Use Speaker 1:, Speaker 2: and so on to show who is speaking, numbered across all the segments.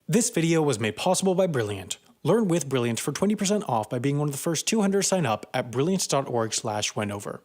Speaker 1: This video was made possible by Brilliant. Learn with Brilliant for 20% off by being one of the first 200 to sign up at brilliant.org/wenover.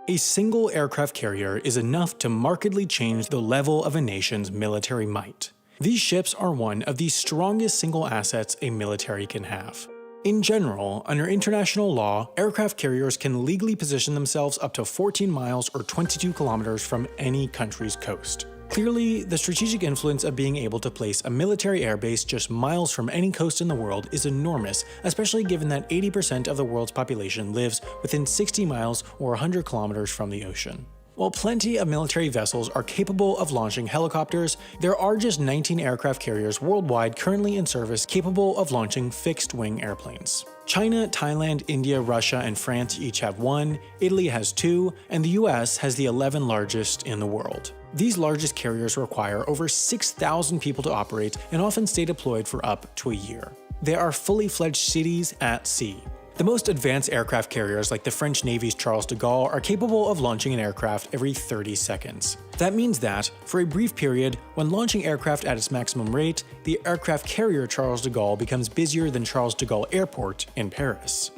Speaker 1: A single aircraft carrier is enough to markedly change the level of a nation's military might. These ships are one of the strongest single assets a military can have. In general, under international law, aircraft carriers can legally position themselves up to 14 miles or 22 kilometers from any country's coast. Clearly, the strategic influence of being able to place a military airbase just miles from any coast in the world is enormous, especially given that 80% of the world's population lives within 60 miles or 100 kilometers from the ocean. While plenty of military vessels are capable of launching helicopters, there are just 19 aircraft carriers worldwide currently in service capable of launching fixed-wing airplanes. China, Thailand, India, Russia, and France each have one, Italy has two, and the US has the 11 largest in the world. These largest carriers require over 6,000 people to operate and often stay deployed for up to a year. They are fully fledged cities at sea. The most advanced aircraft carriers like the French Navy's Charles de Gaulle are capable of launching an aircraft every 30 seconds. That means that, for a brief period, when launching aircraft at its maximum rate, the aircraft carrier Charles de Gaulle becomes busier than Charles de Gaulle Airport in Paris.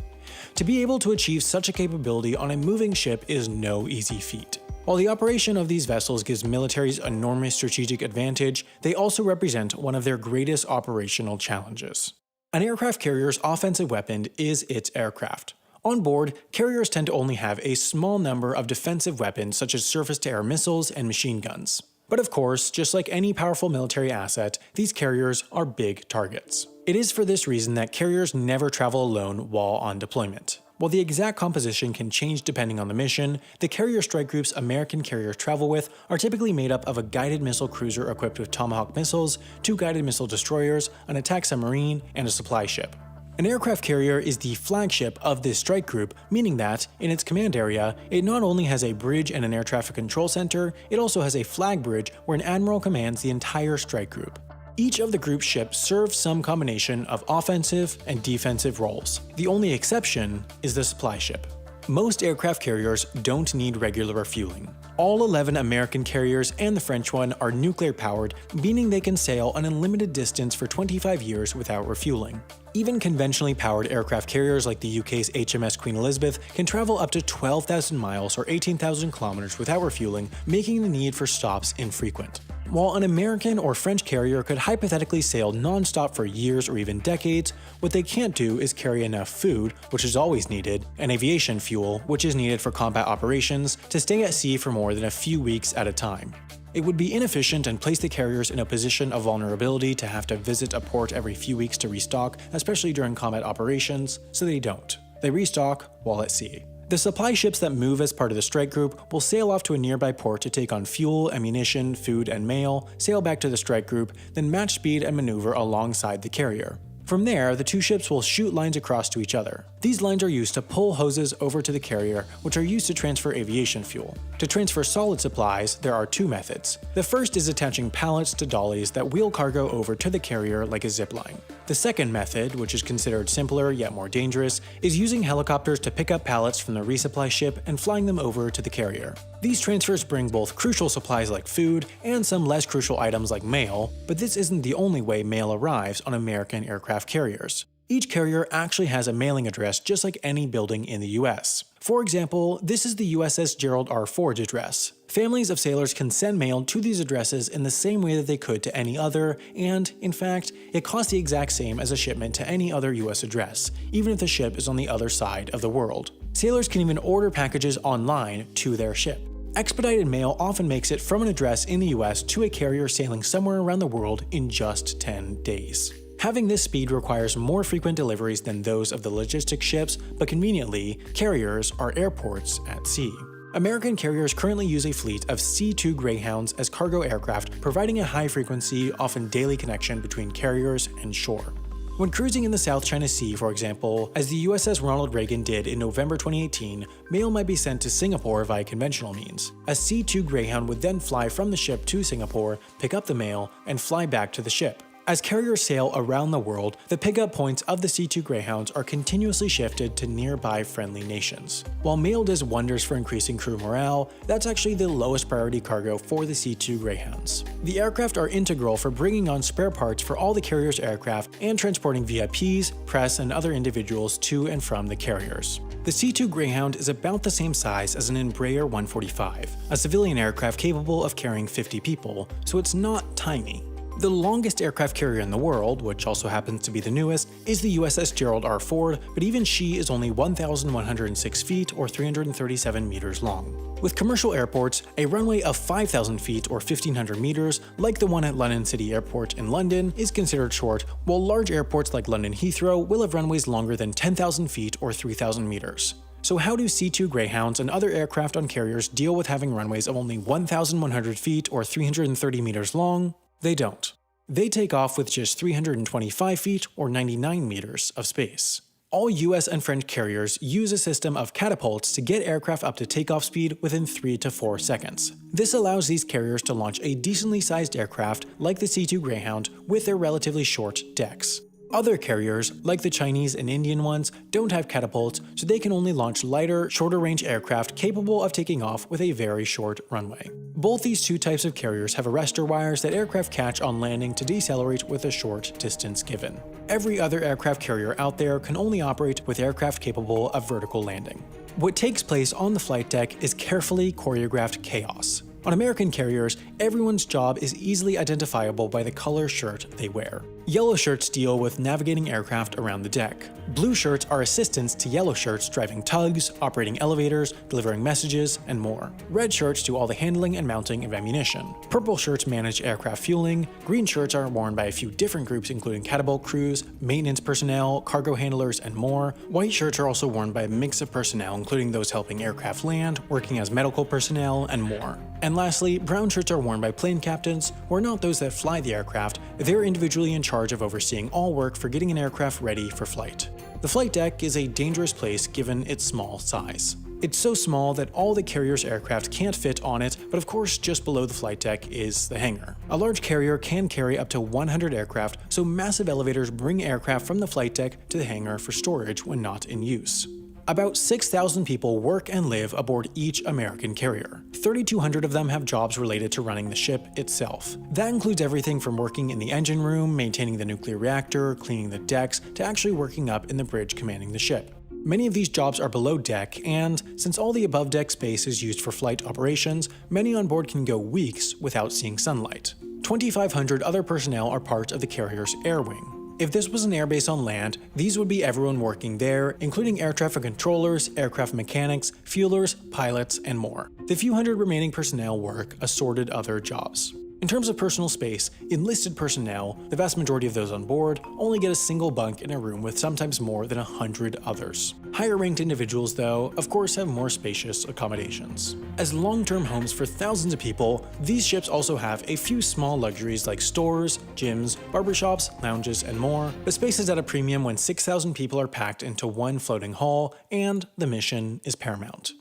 Speaker 1: To be able to achieve such a capability on a moving ship is no easy feat. While the operation of these vessels gives militaries enormous strategic advantage, they also represent one of their greatest operational challenges. An aircraft carrier's offensive weapon is its aircraft. On board, carriers tend to only have a small number of defensive weapons such as surface-to-air missiles and machine guns. But of course, just like any powerful military asset, these carriers are big targets. It is for this reason that carriers never travel alone while on deployment. While the exact composition can change depending on the mission, the carrier strike groups American carriers travel with are typically made up of a guided missile cruiser equipped with Tomahawk missiles, 2 guided missile destroyers, an attack submarine, and a supply ship. An aircraft carrier is the flagship of this strike group, meaning that, in its command area, it not only has a bridge and an air traffic control center, it also has a flag bridge where an admiral commands the entire strike group. Each of the group's ships serves some combination of offensive and defensive roles. The only exception is the supply ship. Most aircraft carriers don't need regular refueling. All 11 American carriers and the French one are nuclear-powered, meaning they can sail an unlimited distance for 25 years without refueling. Even conventionally powered aircraft carriers like the UK's HMS Queen Elizabeth can travel up to 12,000 miles or 18,000 kilometers without refueling, making the need for stops infrequent. While an American or French carrier could hypothetically sail non-stop for years or even decades, what they can't do is carry enough food, which is always needed, and aviation fuel, which is needed for combat operations, to stay at sea for more than a few weeks at a time. It would be inefficient and place the carriers in a position of vulnerability to have to visit a port every few weeks to restock, especially during combat operations, so they don't. They restock while at sea. The supply ships that move as part of the strike group will sail off to a nearby port to take on fuel, ammunition, food, and mail, sail back to the strike group, then match speed and maneuver alongside the carrier. From there, the two ships will shoot lines across to each other. These lines are used to pull hoses over to the carrier, which are used to transfer aviation fuel. To transfer solid supplies, there are two methods. The first is attaching pallets to dollies that wheel cargo over to the carrier like a zipline. The second method, which is considered simpler yet more dangerous, is using helicopters to pick up pallets from the resupply ship and flying them over to the carrier. These transfers bring both crucial supplies like food and some less crucial items like mail, but this isn't the only way mail arrives on American aircraft carriers. Each carrier actually has a mailing address just like any building in the US. For example, this is the USS Gerald R. Ford address. Families of sailors can send mail to these addresses in the same way that they could to any other, and, in fact, it costs the exact same as a shipment to any other US address, even if the ship is on the other side of the world. Sailors can even order packages online to their ship. Expedited mail often makes it from an address in the US to a carrier sailing somewhere around the world in just 10 days. Having this speed requires more frequent deliveries than those of the logistics ships, but conveniently, carriers are airports at sea. American carriers currently use a fleet of C-2 Greyhounds as cargo aircraft, providing a high-frequency, often daily connection between carriers and shore. When cruising in the South China Sea, for example, as the USS Ronald Reagan did in November 2018, mail might be sent to Singapore via conventional means. A C-2 Greyhound would then fly from the ship to Singapore, pick up the mail, and fly back to the ship. As carriers sail around the world, the pickup points of the C-2 Greyhounds are continuously shifted to nearby friendly nations. While mail does wonders for increasing crew morale, that's actually the lowest priority cargo for the C-2 Greyhounds. The aircraft are integral for bringing on spare parts for all the carrier's aircraft and transporting VIPs, press, and other individuals to and from the carriers. The C-2 Greyhound is about the same size as an Embraer 145, a civilian aircraft capable of carrying 50 people, so it's not tiny. The longest aircraft carrier in the world, which also happens to be the newest, is the USS Gerald R. Ford, but even she is only 1,106 feet or 337 meters long. With commercial airports, a runway of 5,000 feet or 1,500 meters, like the one at London City Airport in London, is considered short, while large airports like London Heathrow will have runways longer than 10,000 feet or 3,000 meters. So how do C-2 Greyhounds and other aircraft on carriers deal with having runways of only 1,100 feet or 330 meters long? They don't. They take off with just 325 feet or 99 meters of space. All US and French carriers use a system of catapults to get aircraft up to takeoff speed within 3 to 4 seconds. This allows these carriers to launch a decently sized aircraft like the C-2 Greyhound with their relatively short decks. Other carriers, like the Chinese and Indian ones, don't have catapults, so they can only launch lighter, shorter-range aircraft capable of taking off with a very short runway. Both these two types of carriers have arrestor wires that aircraft catch on landing to decelerate with a short distance given. Every other aircraft carrier out there can only operate with aircraft capable of vertical landing. What takes place on the flight deck is carefully choreographed chaos. On American carriers, everyone's job is easily identifiable by the color shirt they wear. Yellow shirts deal with navigating aircraft around the deck. Blue shirts are assistants to yellow shirts driving tugs, operating elevators, delivering messages, and more. Red shirts do all the handling and mounting of ammunition. Purple shirts manage aircraft fueling. Green shirts are worn by a few different groups including catapult crews, maintenance personnel, cargo handlers, and more. White shirts are also worn by a mix of personnel including those helping aircraft land, working as medical personnel, and more. And lastly, brown shirts are worn by plane captains, who are not those that fly the aircraft, they're individually in charge of overseeing all work for getting an aircraft ready for flight. The flight deck is a dangerous place given its small size. It's so small that all the carrier's aircraft can't fit on it, but of course just below the flight deck is the hangar. A large carrier can carry up to 100 aircraft, so massive elevators bring aircraft from the flight deck to the hangar for storage when not in use. About 6,000 people work and live aboard each American carrier. 3,200 of them have jobs related to running the ship itself. That includes everything from working in the engine room, maintaining the nuclear reactor, cleaning the decks, to actually working up in the bridge commanding the ship. Many of these jobs are below deck, and since all the above deck space is used for flight operations, many on board can go weeks without seeing sunlight. 2,500 other personnel are part of the carrier's air wing. If this was an airbase on land, these would be everyone working there, including air traffic controllers, aircraft mechanics, fuelers, pilots, and more. The few hundred remaining personnel work assorted other jobs. In terms of personal space, enlisted personnel, the vast majority of those on board, only get a single bunk in a room with sometimes more than 100 others. Higher-ranked individuals, though, of course have more spacious accommodations. As long-term homes for thousands of people, these ships also have a few small luxuries like stores, gyms, barbershops, lounges, and more, but space is at a premium when 6,000 people are packed into one floating hall, and the mission is paramount.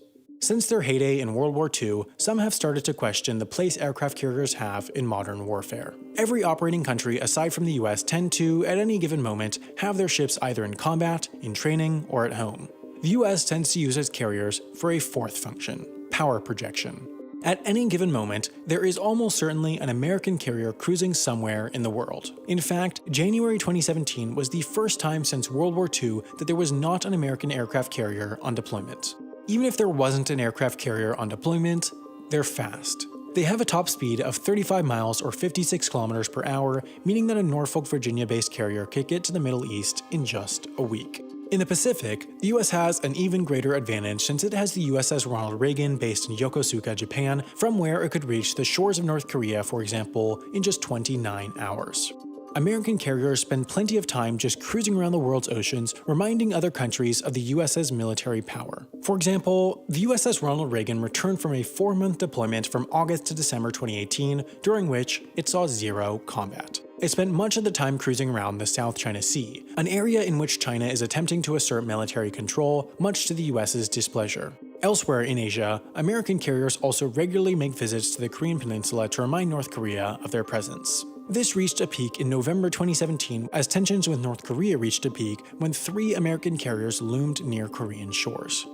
Speaker 1: Since their heyday in World War II, some have started to question the place aircraft carriers have in modern warfare. Every operating country aside from the US tend to, at any given moment, have their ships either in combat, in training, or at home. The US tends to use its carriers for a fourth function: power projection. At any given moment, there is almost certainly an American carrier cruising somewhere in the world. In fact, January 2017 was the first time since World War II that there was not an American aircraft carrier on deployment. Even if there wasn't an aircraft carrier on deployment, they're fast. They have a top speed of 35 miles or 56 kilometers per hour, meaning that a Norfolk, Virginia-based carrier could get to the Middle East in just a week. In the Pacific, the US has an even greater advantage since it has the USS Ronald Reagan based in Yokosuka, Japan, from where it could reach the shores of North Korea, for example, in just 29 hours. American carriers spend plenty of time just cruising around the world's oceans, reminding other countries of the US's military power. For example, the USS Ronald Reagan returned from a 4-month deployment from August to December 2018, during which it saw zero combat. It spent much of the time cruising around the South China Sea, an area in which China is attempting to assert military control, much to the US's displeasure. Elsewhere in Asia, American carriers also regularly make visits to the Korean Peninsula to remind North Korea of their presence. This reached a peak in November 2017 as tensions with North Korea reached a peak when 3 American carriers loomed near Korean shores.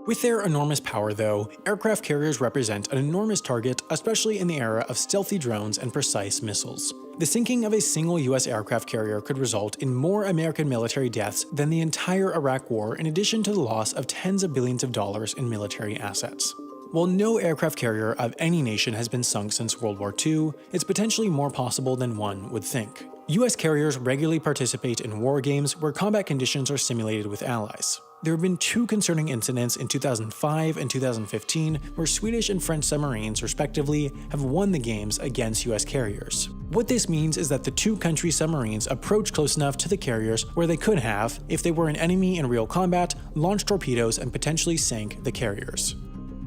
Speaker 1: With their enormous power though, aircraft carriers represent an enormous target, especially in the era of stealthy drones and precise missiles. The sinking of a single US aircraft carrier could result in more American military deaths than the entire Iraq War, in addition to the loss of tens of billions of dollars in military assets. While no aircraft carrier of any nation has been sunk since World War II, it's potentially more possible than one would think. US carriers regularly participate in war games where combat conditions are simulated with allies. There have been 2 concerning incidents in 2005 and 2015 where Swedish and French submarines, respectively, have won the games against US carriers. What this means is that the 2 countries' submarines approached close enough to the carriers where they could have, if they were an enemy in real combat, launched torpedoes and potentially sank the carriers.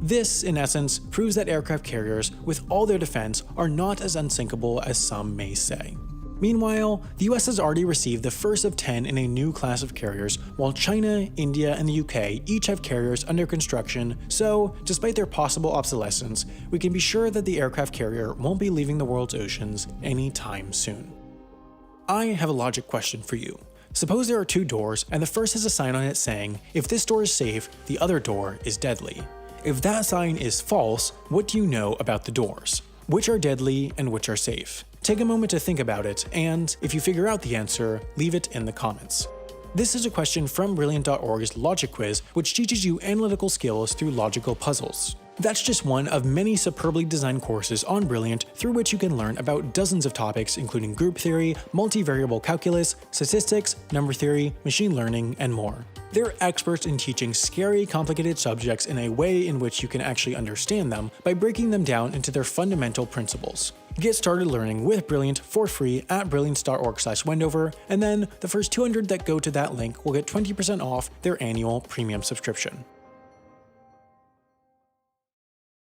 Speaker 1: This, in essence, proves that aircraft carriers, with all their defense, are not as unsinkable as some may say. Meanwhile, the US has already received the first of 10 in a new class of carriers, while China, India, and the UK each have carriers under construction, so, despite their possible obsolescence, we can be sure that the aircraft carrier won't be leaving the world's oceans anytime soon. I have a logic question for you. Suppose there are 2 doors, and the first has a sign on it saying, if this door is safe, the other door is deadly. If that sign is false, what do you know about the doors? Which are deadly and which are safe? Take a moment to think about it, and if you figure out the answer, leave it in the comments. This is a question from Brilliant.org's Logic Quiz, which teaches you analytical skills through logical puzzles. That's just one of many superbly designed courses on Brilliant through which you can learn about dozens of topics including group theory, multivariable calculus, statistics, number theory, machine learning, and more. They're experts in teaching scary, complicated subjects in a way in which you can actually understand them by breaking them down into their fundamental principles. Get started learning with Brilliant for free at brilliance.org/Wendover, and then the first 200 that go to that link will get 20% off their annual premium subscription.